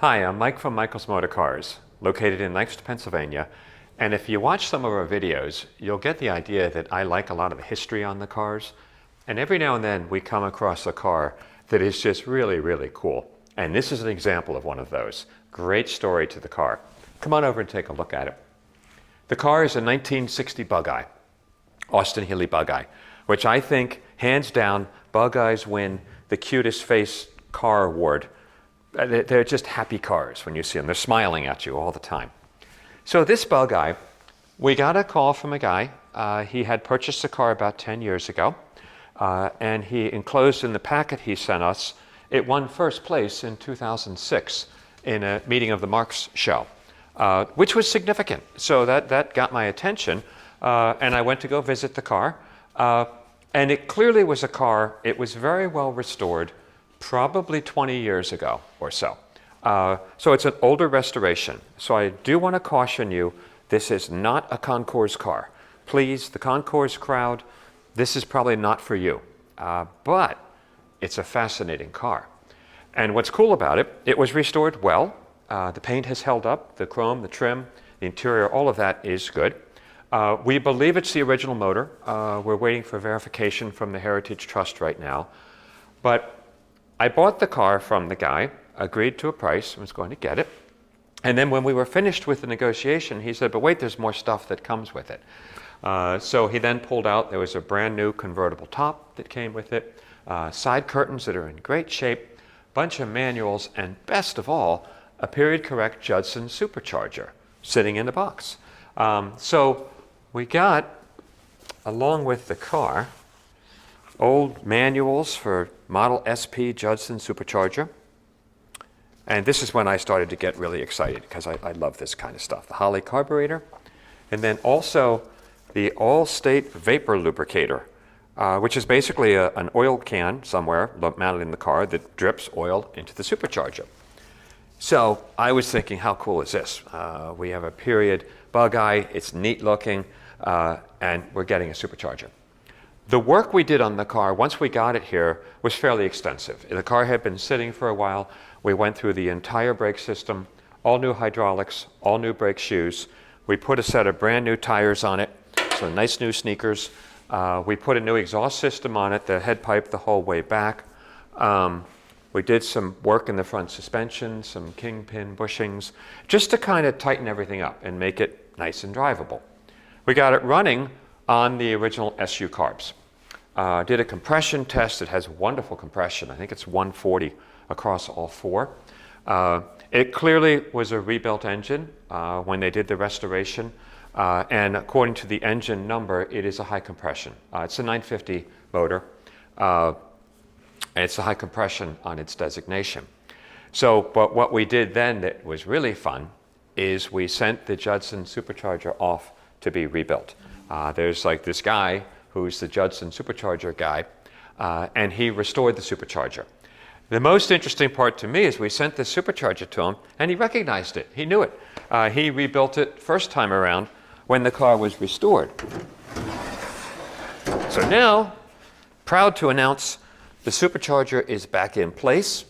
Hi, I'm Mike from Michael's Motor Cars, located in Lancaster, Pennsylvania. And if you watch some of our videos, you'll get the idea that I like a lot of the history on the cars. And every now and then we come across a car that is just really, really cool. And this is an example of one of those. Great story to the car. Come on over and take a look at it. The car is a 1960 Bugeye, Austin-Healey Bugeye, which I think, hands down, Bugeyes win the cutest face car award. They're just happy cars when you see them. They're smiling at you all the time. So this Bugeye, we got a call from a guy. He had purchased the car about 10 years ago, and he enclosed in the packet he sent us, it won first place in 2006 in a meeting of the Marks show, which was significant. So that got my attention, and I went to go visit the car. And it clearly was a car, it was very well restored, probably 20 years ago or so. So it's an older restoration. So I do want to caution you, this is not a concours car. Please, the concours crowd, this is probably not for you. But it's a fascinating car. And what's cool about it, it was restored well. The paint has held up, the chrome, the trim, the interior, all of that is good. We believe it's the original motor. We're waiting for verification from the Heritage Trust right now. But I bought the car from the guy, agreed to a price, and was going to get it. And then when we were finished with the negotiation, he said, but wait, there's more stuff that comes with it. So he then pulled out, there was a brand new convertible top that came with it, side curtains that are in great shape, bunch of manuals, and best of all, a period correct Judson supercharger sitting in the box. So we got, along with the car, old manuals for Model SP Judson supercharger. And this is when I started to get really excited because I love this kind of stuff. The Holley carburetor, and then also the all-state vapor lubricator, which is basically an oil can somewhere mounted in the car that drips oil into the supercharger. So I was thinking, how cool is this? We have a period Bugeye, it's neat looking, and we're getting a supercharger. The work we did on the car, once we got it here, was fairly extensive. The car had been sitting for a while. We went through the entire brake system, all new hydraulics, all new brake shoes. We put a set of brand new tires on it, so nice new sneakers. We put a new exhaust system on it, the head pipe the whole way back. We did some work in the front suspension, some kingpin bushings, just to kind of tighten everything up and make it nice and drivable. We got it running on the original SU carbs. Did a compression test. It has wonderful compression. I think it's 140 across all four. It clearly was a rebuilt engine when they did the restoration. And according to the engine number, it is a high compression. It's a 950 motor. And it's a high compression on its designation. So, but what we did then that was really fun is we sent the Judson supercharger off to be rebuilt. There's like this guy who's the Judson supercharger guy, and he restored the supercharger. The most interesting part to me is we sent the supercharger to him, and he recognized it. He knew it. He rebuilt it first time around when the car was restored. So now, proud to announce the supercharger is back in place.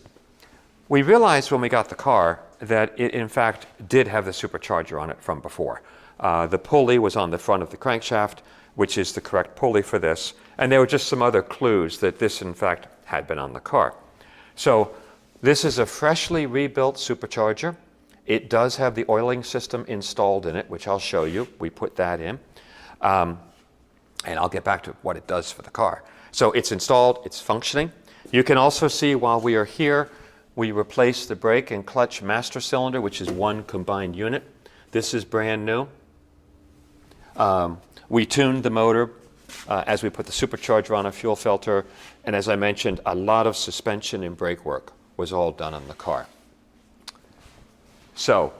We realized when we got the car that it in fact did have the supercharger on it from before. The pulley was on the front of the crankshaft, which is the correct pulley for this, and there were just some other clues that this in fact had been on the car. So this is a freshly rebuilt supercharger. It does have the oiling system installed in it, which I'll show you. We put that in, and I'll get back to what it does for the car. So it's installed, it's functioning. You can also see while we are here, we replaced the brake and clutch master cylinder, which is one combined unit. This is brand new. We tuned the motor as we put the supercharger on a fuel filter. And as I mentioned, a lot of suspension and brake work was all done on the car. So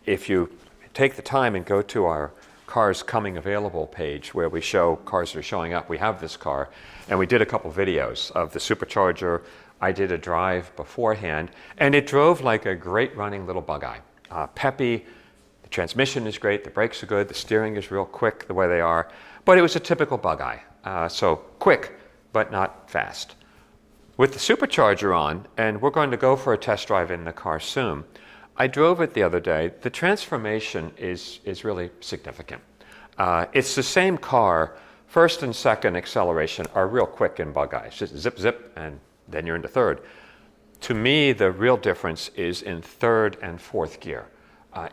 if you take the time and go to our Cars Coming Available page where we show cars that are showing up, we have this car. And we did a couple videos of the supercharger. I did a drive beforehand, and it drove like a great running little Bugeye. Peppy, the transmission is great, the brakes are good, the steering is real quick the way they are, but it was a typical Bugeye. So quick, but not fast. With the supercharger on, and we're going to go for a test drive in the car soon, I drove it the other day. The transformation is really significant. It's the same car. First and second acceleration are real quick in Bugeyes. Just zip, zip, and then you're into third. To me, the real difference is in third and fourth gear.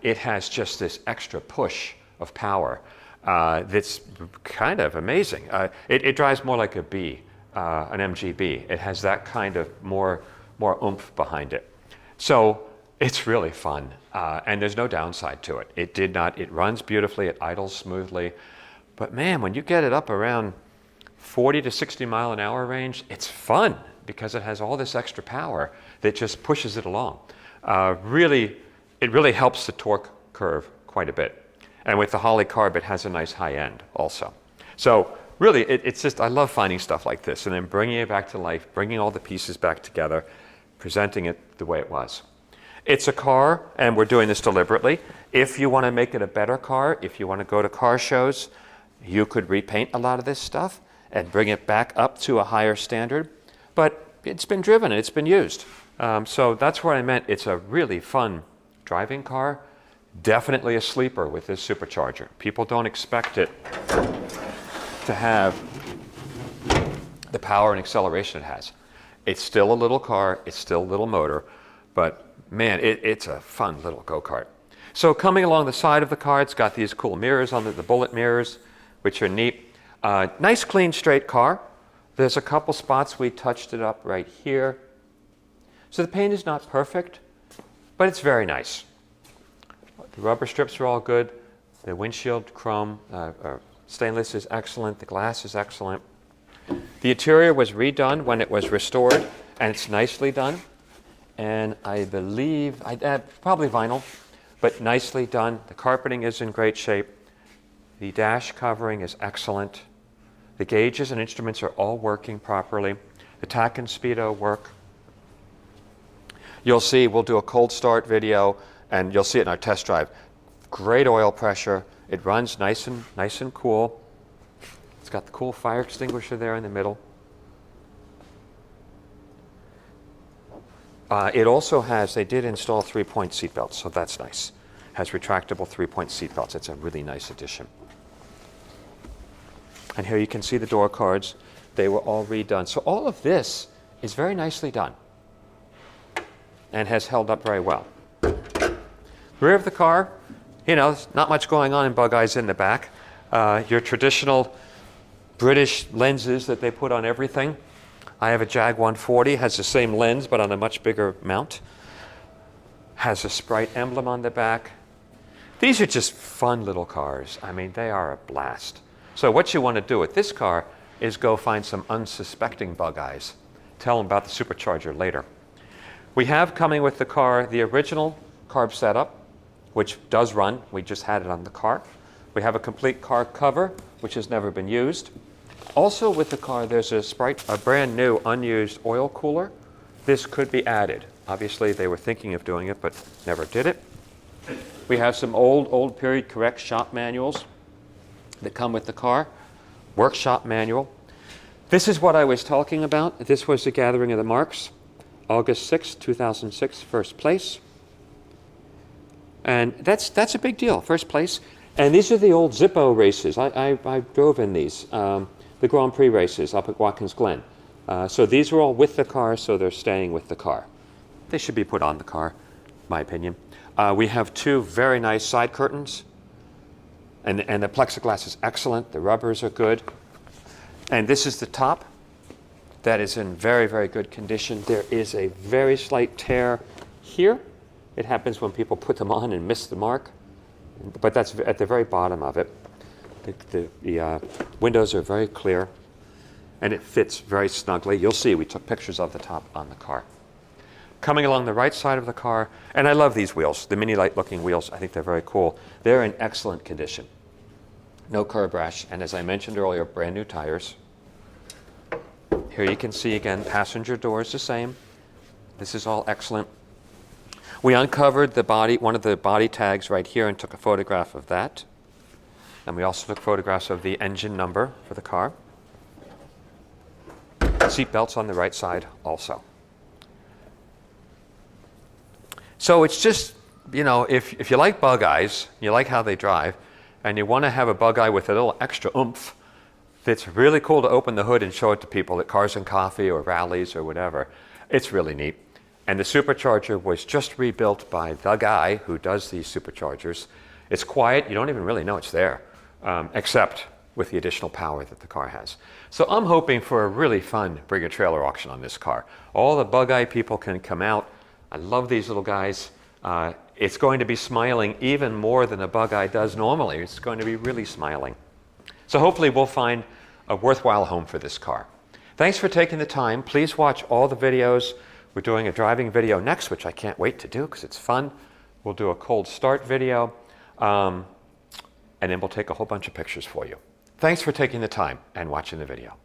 It has just this extra push of power that's kind of amazing. It drives more like a B, an MGB. It has that kind of more oomph behind it. So it's really fun, and there's no downside to it. It runs beautifully, it idles smoothly, but man, when you get it up around 40 to 60 mile an hour range, it's fun because it has all this extra power that just pushes it along. It really helps the torque curve quite a bit. And with the Holley carb, it has a nice high end also. So really, it's just, I love finding stuff like this and then bringing it back to life, bringing all the pieces back together, presenting it the way it was. It's a car, and we're doing this deliberately. If you want to make it a better car, if you want to go to car shows, you could repaint a lot of this stuff and bring it back up to a higher standard. But it's been driven and it's been used. So that's what I meant. It's a really fun driving car. Definitely a sleeper with this supercharger. People don't expect it to have the power and acceleration it has. It's still a little car, it's still a little motor, but man, it's a fun little go-kart. So coming along the side of the car, it's got these cool mirrors on the bullet mirrors, which are neat. Nice, clean, straight car. There's a couple spots we touched it up right here. So the paint is not perfect, but it's very nice. The rubber strips are all good. The windshield chrome, stainless is excellent. The glass is excellent. The interior was redone when it was restored, and it's nicely done. And I believe, probably vinyl, but nicely done. The carpeting is in great shape. The dash covering is excellent. The gauges and instruments are all working properly. The tach and speedo work. You'll see, we'll do a cold start video, and you'll see it in our test drive. Great oil pressure. It runs nice and cool. It's got the cool fire extinguisher there in the middle. It also has, they did install 3-point seatbelts, so that's nice. Has retractable 3-point seatbelts. It's a really nice addition. And here you can see the door cards. They were all redone. So all of this is very nicely done and has held up very well. Rear of the car, you know, there's not much going on in Bugeyes in the back. Your traditional British lenses that they put on everything. I have a Jag 140, has the same lens but on a much bigger mount. Has a Sprite emblem on the back. These are just fun little cars. I mean, they are a blast. So what you want to do with this car is go find some unsuspecting Bugeyes. Tell them about the supercharger later. We have coming with the car the original carb setup, which does run. We just had it on the car. We have a complete car cover, which has never been used. Also with the car, there's a brand new unused oil cooler. This could be added. Obviously, they were thinking of doing it, but never did it. We have some old period correct shop manuals that come with the car. Workshop manual. This is what I was talking about. This was the Gathering of the Marks. August 6, 2006, first place. And that's a big deal, first place. And these are the old Zippo races. I drove in these, the Grand Prix races up at Watkins Glen. So these are all with the car, so they're staying with the car. They should be put on the car, my opinion. We have two very nice side curtains. And the plexiglass is excellent. The rubbers are good. And this is the top. That is in very, very good condition. There is a very slight tear here. It happens when people put them on and miss the mark. But that's at the very bottom of it. The windows are very clear. And it fits very snugly. You'll see we took pictures of the top on the car. Coming along the right side of the car, and I love these wheels, the mini light looking wheels. I think they're very cool. They're in excellent condition. No curb rash, and as I mentioned earlier, brand new tires. Here you can see again, passenger doors the same. This is all excellent. We uncovered the body, one of the body tags right here, and took a photograph of that. And we also took photographs of the engine number for the car. Seat belts on the right side also. So it's just, you know, if you like Bugeyes, you like how they drive, and you want to have a Bugeye with a little extra oomph, it's really cool to open the hood and show it to people at Cars and Coffee or rallies or whatever. It's really neat. And the supercharger was just rebuilt by the guy who does these superchargers. It's quiet, you don't even really know it's there, except with the additional power that the car has. So I'm hoping for a really fun Bring a Trailer auction on this car. All the Bugeye people can come out. I love these little guys. It's going to be smiling even more than a Bugeye does normally. It's going to be really smiling. So hopefully we'll find a worthwhile home for this car. Thanks for taking the time. Please watch all the videos. We're doing a driving video next, which I can't wait to do because it's fun. We'll do a cold start video, and then we'll take a whole bunch of pictures for you. Thanks for taking the time and watching the video.